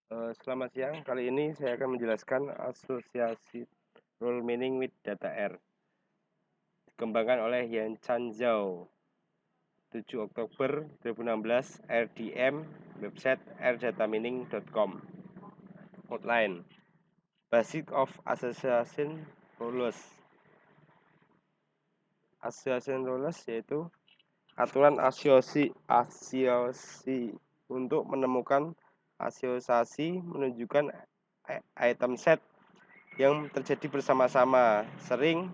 Selamat siang. Kali ini saya akan menjelaskan asosiasi role meaning with data R. Dikembangkan oleh Yan Chan Zhao, 7 Oktober 2016, RDM, website rdatameaning.com. Outline: Basic of Association Rules. Association Rules yaitu aturan asosiasi untuk menemukan asosiasi menunjukkan item set yang terjadi bersama-sama, sering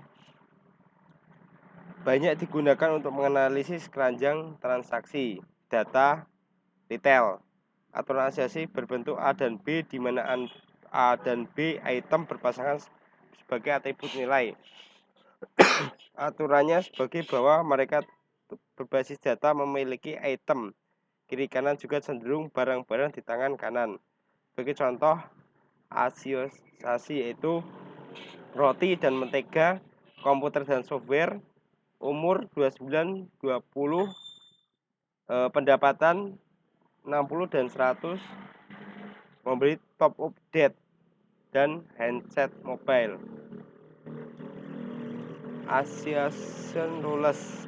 banyak digunakan untuk menganalisis keranjang transaksi data retail. Aturan asosiasi berbentuk A dan B, di mana A dan B item berpasangan sebagai atribut nilai. Aturannya sebagai bahwa mereka berbasis data memiliki item. Kiri kanan juga cenderung barang-barang di tangan kanan. Sebagai contoh asosiasi yaitu roti dan mentega, komputer dan software, umur 29-20, pendapatan 60 dan 100, membeli top update dan handset mobile. Association rules.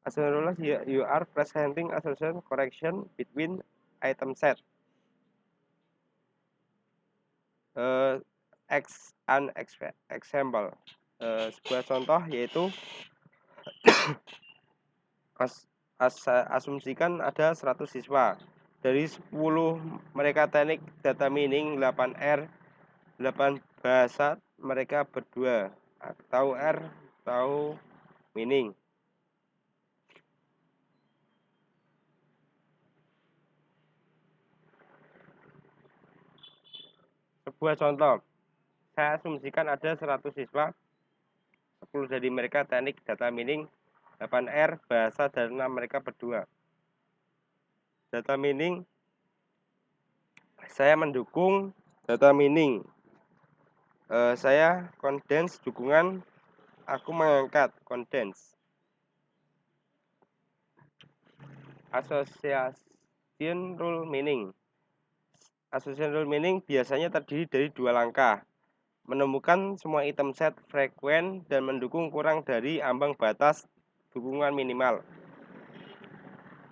Association rules, you are presenting association correction between item set. An example. Sebuah contoh yaitu asumsikan ada 100 siswa. Dari 10 mereka teknik data meaning 8R, 8 bahasa mereka berdua. Tahu R, tahu meaning. Sebuah contoh, saya asumsikan ada 100 siswa, 10 dari mereka teknik data meaning, 8R bahasa, dan 6 mereka berdua. Data meaning, saya mendukung data meaning. Saya condense dukungan, aku mengangkat condense. Association rule meaning. Association rule meaning biasanya terdiri dari 2 langkah. Menemukan semua item set frekuen dan mendukung kurang dari ambang batas dukungan minimal.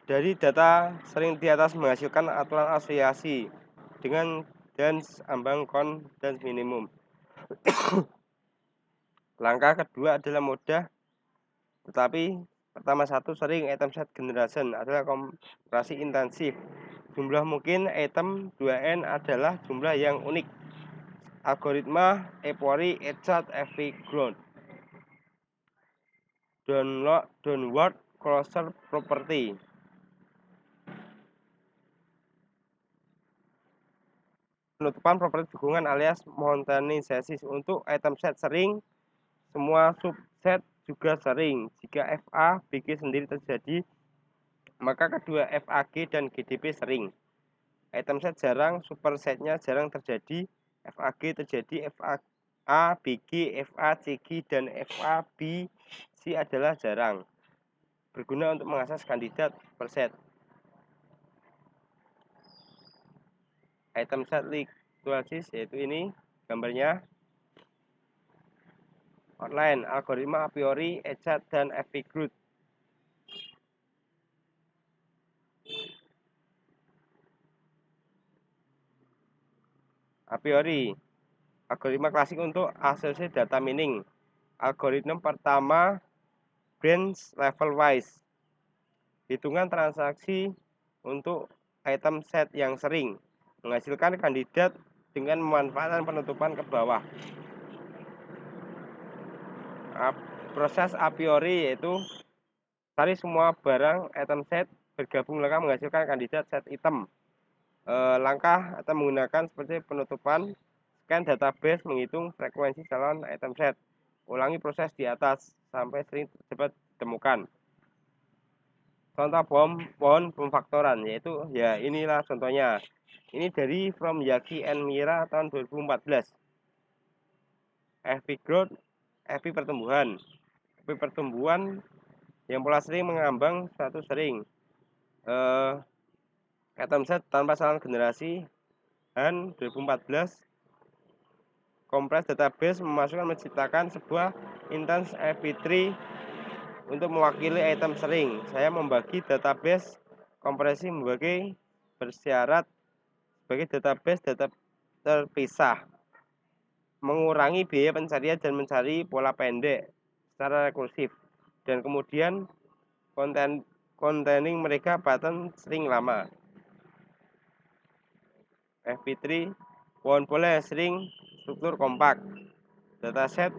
Dari data sering di atas menghasilkan aturan asosiasi dengan dan ambang confidence minimum. Langkah kedua adalah mudah, tetapi pertama satu sering item set generation adalah komparasi intensif. Jumlah mungkin item 2n adalah jumlah yang unik. Algoritma Apiori Echard Evergreen. Downward closure property. Penutupan properti dukungan alias monetization. Untuk item set sering, semua subset juga sering. Jika FA, BG sendiri terjadi, maka kedua FAG dan GDP sering. Item set jarang, supersetnya jarang terjadi. FAG terjadi, FA, BG, FA, CG, dan FAB, C adalah jarang. Berguna untuk mengakses kandidat per set. Item set liquidity yaitu ini gambarnya. Outline, algoritma Apiori, Echard, dan Evergreen. Apiori, algoritma klasik untuk asosiasi data meaning. Algoritma pertama, branch level wise. Hitungan transaksi untuk item set yang sering, menghasilkan kandidat dengan memanfaatkan penutupan ke bawah. Proses a priori yaitu cari semua barang item set, bergabung langkah menghasilkan kandidat set item. Langkah atau menggunakan seperti penutupan, scan database, menghitung frekuensi calon item set. Ulangi proses di atas sampai sering dapat ditemukan. Contoh pohon pemfaktoran yaitu ya inilah contohnya. Ini dari From Yaki and Mira tahun 2014. FP growth, FP pertumbuhan. FP pertumbuhan yang pola sering mengambang suatu sering. Item set tanpa saluran generasi Han 2014, Compress Database menciptakan sebuah instance MP3 untuk mewakili item sering. Saya membagi database kompresi sebagai bersyarat sebagai database data terpisah, mengurangi biaya pencarian dan mencari pola pendek secara rekursif, dan kemudian containing mereka pattern string lama. MP3 pohon pola string struktur kompak. Dataset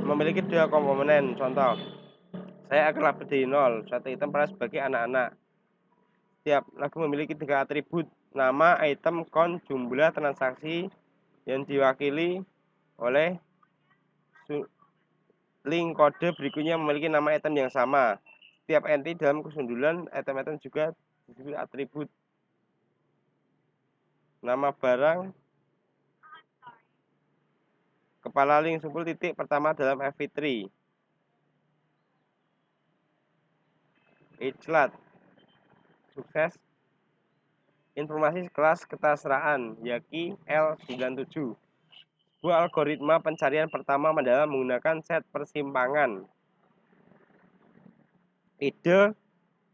memiliki dua komponen. Contoh, saya akan label dari 0 suatu item pada sebagai anak-anak. Setiap lagu memiliki 3 atribut: nama, item, count, jumlah transaksi yang diwakili oleh link kode berikutnya memiliki nama item yang sama. Setiap entity dalam kesundulan item-item juga disebut atribut. Nama barang, kepala link simpul titik pertama dalam MP3. Iclat, sukses. Informasi kelas keterseraan, Yaki L97. Sebuah algoritma pencarian pertama mendalam menggunakan set persimpangan. Ide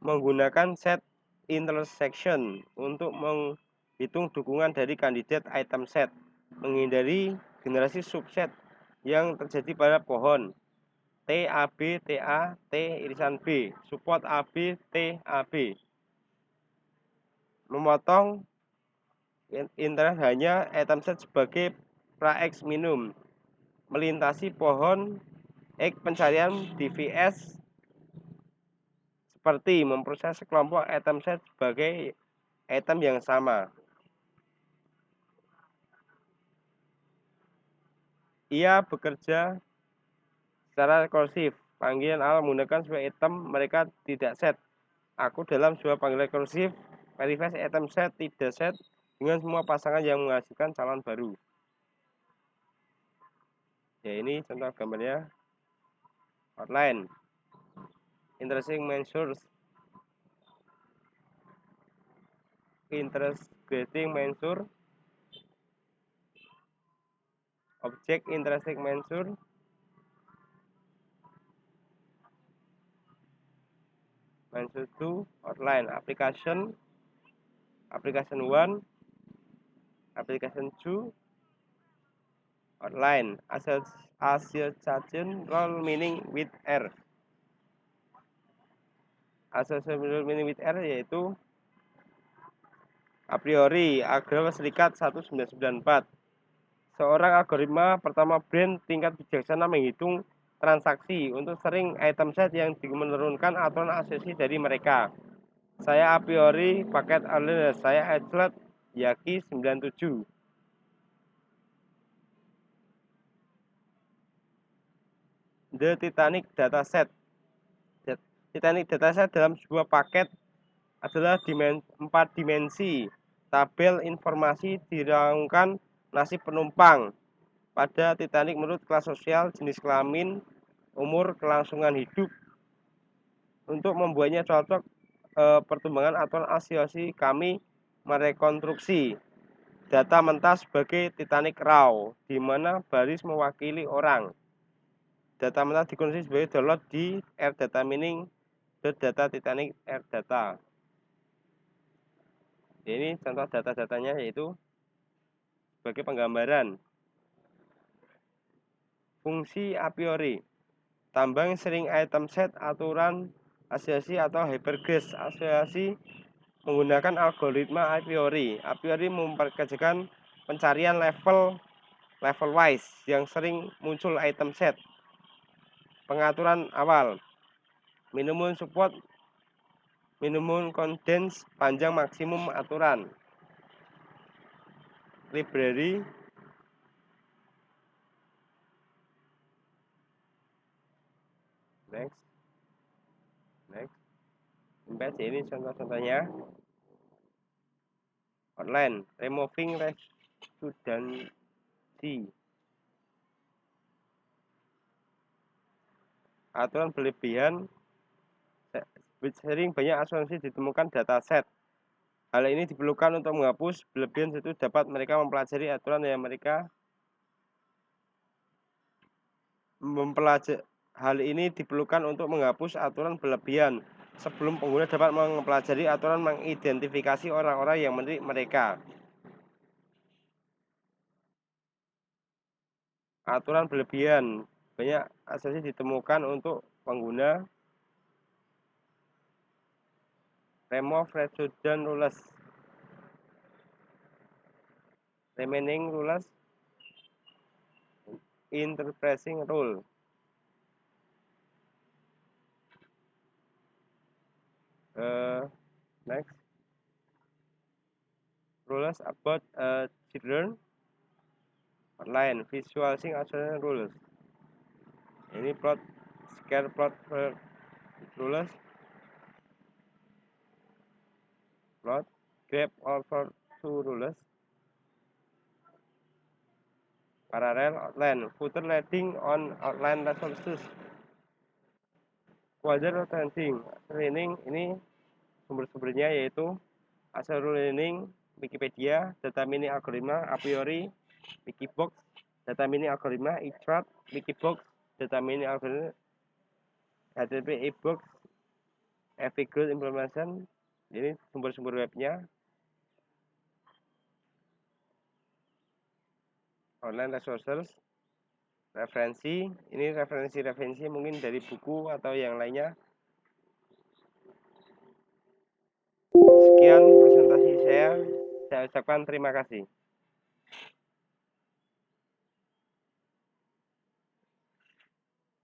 menggunakan set intersection untuk menghitung dukungan dari kandidat item set, menghindari generasi subset yang terjadi pada pohon T A B T A T irisan B, support A B T A B. Memotong interest hanya item set sebagai pra-X minimum, melintasi pohon X pencarian DVS seperti memproses sekelompok item set sebagai item yang sama. Ia bekerja secara rekursif. Panggilan awal menggunakan sebuah item mereka tidak set. Aku dalam sebuah panggilan rekursif verify item set tidak set dengan semua pasangan yang menghasilkan calon baru. Ya, ini contoh gambarnya. Outline, interesting measures, integrating measure, object interesting measure, measure 2, outline, application 1, application 2, outline, association role meaning with R. Association role meaning with R yaitu a priori algoritma serikat 1994. Seorang algoritma pertama brand tingkat bijaksana menghitung transaksi untuk sering item set yang menurunkan aturan asosiasi dari mereka. Saya a priori paket earlier, saya Iclat Yaki 97. The Titanic Dataset. Titanic Dataset dalam sebuah paket adalah 4 dimensi. Tabel informasi diraungkan nasib penumpang pada Titanic menurut kelas sosial, jenis kelamin, umur, kelangsungan hidup. Untuk membuatnya cocok pertumbuhan aturan asosiasi, kami merekonstruksi data mentah sebagai Titanic Raw, di mana baris mewakili orang. Data mentah dikonstruksi sebagai download di AirData Mining data Titanic AirData. Ini contoh data-datanya yaitu sebagai penggambaran. Fungsi a priori, tambang sering item set, aturan asosiasi atau hyperguess. Asosiasi menggunakan algoritma a priori. A priori memperkerjakan pencarian level wise yang sering muncul item set. Pengaturan awal, minimum support, minimum condense, panjang maksimum aturan. Library, next, embed, ini contoh-contohnya. Outline, removing redundancy, aturan berlebihan, sering banyak asumsi ditemukan dataset. Hal ini diperlukan untuk menghapus berlebihan itu dapat mereka mempelajari aturan yang mereka Hal ini diperlukan untuk menghapus aturan berlebihan sebelum pengguna dapat mempelajari aturan mengidentifikasi orang-orang yang menilik mereka. Aturan berlebihan banyak asasnya ditemukan untuk pengguna remove redundant rules, remaining rules, interpreting rule. Next, rules about children online visualizing action rules. Ini plot scale plot rules, plot graph over two rules, parallel outline, footer leading on outline resources, quadrant trending, training. Ini sumber-sumbernya yaitu asal learning, Wikipedia, data mining algoritma, a priori, Wikibox, data mining algoritma, iChart, Wikibox, data mining algoritma, HTTP ebook, Epigraph implementation. Ini sumber-sumber webnya, online resources, referensi. Ini referensi mungkin dari buku atau yang lainnya. Sekian presentasi saya ucapkan terima kasih.